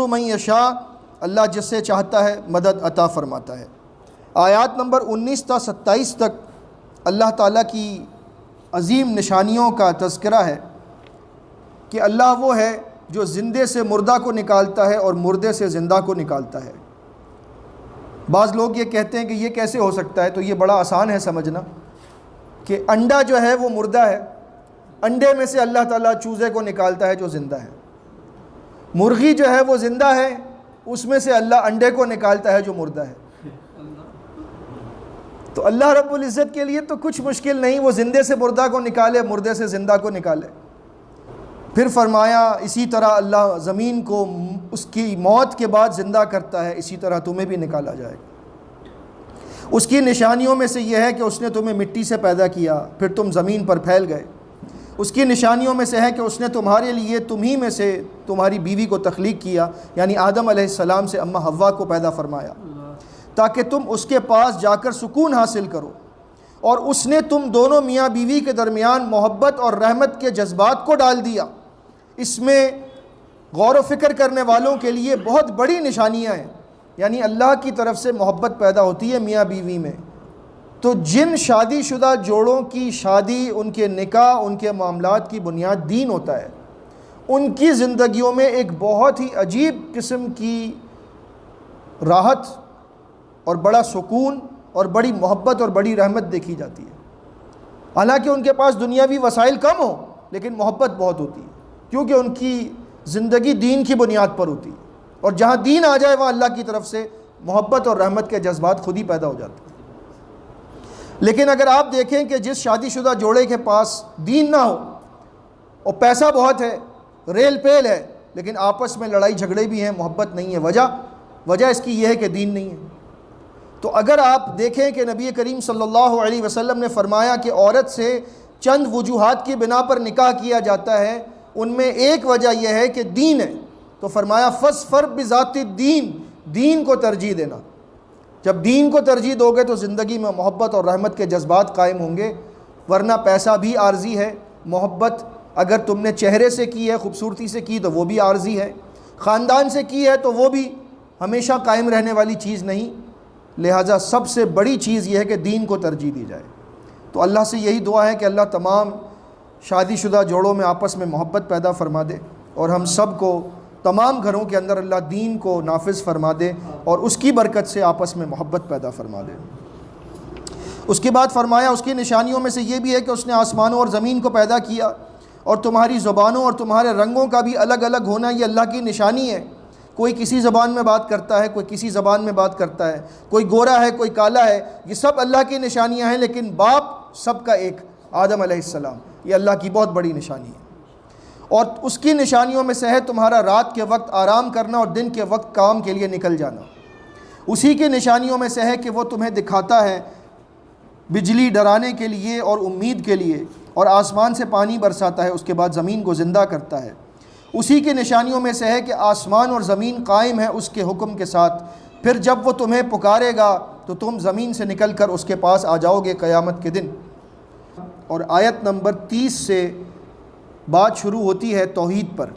من یشاء، اللہ جس سے چاہتا ہے مدد عطا فرماتا ہے۔ آیات نمبر 19 تا 27 تک اللہ تعالیٰ کی عظیم نشانیوں کا تذکرہ ہے کہ اللہ وہ ہے جو زندے سے مردہ کو نکالتا ہے اور مردے سے زندہ کو نکالتا ہے۔ بعض لوگ یہ کہتے ہیں کہ یہ کیسے ہو سکتا ہے، تو یہ بڑا آسان ہے سمجھنا کہ انڈا جو ہے وہ مردہ ہے، انڈے میں سے اللہ تعالیٰ چوزے کو نکالتا ہے جو زندہ ہے۔ مرغی جو ہے وہ زندہ ہے، اس میں سے اللہ انڈے کو نکالتا ہے جو مردہ ہے۔ تو اللہ رب العزت کے لیے تو کچھ مشکل نہیں، وہ زندے سے مردہ کو نکالے، مردے سے زندہ کو نکالے۔ پھر فرمایا اسی طرح اللہ زمین کو اس کی موت کے بعد زندہ کرتا ہے، اسی طرح تمہیں بھی نکالا جائے گا۔ اس کی نشانیوں میں سے یہ ہے کہ اس نے تمہیں مٹی سے پیدا کیا، پھر تم زمین پر پھیل گئے۔ اس کی نشانیوں میں سے ہے کہ اس نے تمہارے لیے تمہیں میں سے تمہاری بیوی کو تخلیق کیا، یعنی آدم علیہ السلام سے اماں حوا کو پیدا فرمایا تاکہ تم اس کے پاس جا کر سکون حاصل کرو، اور اس نے تم دونوں میاں بیوی کے درمیان محبت اور رحمت کے جذبات کو ڈال دیا۔ اس میں غور و فکر کرنے والوں کے لیے بہت بڑی نشانیاں ہیں، یعنی اللہ کی طرف سے محبت پیدا ہوتی ہے میاں بیوی میں۔ تو جن شادی شدہ جوڑوں کی شادی، ان کے نکاح، ان کے معاملات کی بنیاد دین ہوتا ہے، ان کی زندگیوں میں ایک بہت ہی عجیب قسم کی راحت اور بڑا سکون اور بڑی محبت اور بڑی رحمت دیکھی جاتی ہے۔ حالانکہ ان کے پاس دنیاوی وسائل کم ہوں لیکن محبت بہت ہوتی ہے، کیونکہ ان کی زندگی دین کی بنیاد پر ہوتی ہے، اور جہاں دین آ جائے وہاں اللہ کی طرف سے محبت اور رحمت کے جذبات خود ہی پیدا ہو جاتے ہیں۔ لیکن اگر آپ دیکھیں کہ جس شادی شدہ جوڑے کے پاس دین نہ ہو اور پیسہ بہت ہے، ریل پیل ہے، لیکن آپس میں لڑائی جھگڑے بھی ہیں، محبت نہیں ہے، وجہ اس کی یہ ہے کہ دین نہیں ہے۔ تو اگر آپ دیکھیں کہ نبی کریم صلی اللہ علیہ وسلم نے فرمایا کہ عورت سے چند وجوہات کی بنا پر نکاح کیا جاتا ہے، ان میں ایک وجہ یہ ہے کہ دین ہے، تو فرمایا فَاصْفَرْ بِذَاتِ الدین، دین کو ترجیح دینا۔ جب دین کو ترجیح دو گے تو زندگی میں محبت اور رحمت کے جذبات قائم ہوں گے، ورنہ پیسہ بھی عارضی ہے، محبت اگر تم نے چہرے سے کی ہے، خوبصورتی سے کی تو وہ بھی عارضی ہے، خاندان سے کی ہے تو وہ بھی ہمیشہ قائم رہنے والی چیز نہیں۔ لہٰذا سب سے بڑی چیز یہ ہے کہ دین کو ترجیح دی جائے۔ تو اللہ سے یہی دعا ہے کہ اللہ تمام شادی شدہ جوڑوں میں آپس میں محبت پیدا فرما دے، اور ہم سب کو تمام گھروں کے اندر اللہ دین کو نافذ فرما دے اور اس کی برکت سے آپس میں محبت پیدا فرما دے۔ اس کے بعد فرمایا اس کی نشانیوں میں سے یہ بھی ہے کہ اس نے آسمانوں اور زمین کو پیدا کیا، اور تمہاری زبانوں اور تمہارے رنگوں کا بھی الگ الگ ہونا یہ اللہ کی نشانی ہے۔ کوئی کسی زبان میں بات کرتا ہے، کوئی کسی زبان میں بات کرتا ہے، کوئی گورا ہے، کوئی کالا ہے، یہ سب اللہ کی نشانیاں ہیں، لیکن باپ سب کا ایک، آدم علیہ السلام۔ یہ اللہ کی بہت بڑی نشانی ہے۔ اور اس کی نشانیوں میں سے ہے تمہارا رات کے وقت آرام کرنا اور دن کے وقت کام کے لیے نکل جانا۔ اسی کی نشانیوں میں سے ہے کہ وہ تمہیں دکھاتا ہے بجلی ڈرانے کے لیے اور امید کے لیے، اور آسمان سے پانی برساتا ہے، اس کے بعد زمین کو زندہ کرتا ہے۔ اسی کی نشانیوں میں سے ہے کہ آسمان اور زمین قائم ہے اس کے حکم کے ساتھ، پھر جب وہ تمہیں پکارے گا تو تم زمین سے نکل کر اس کے پاس آ جاؤ گے قیامت کے دن۔ اور آیت نمبر 30 سے بات شروع ہوتی ہے توحید پر۔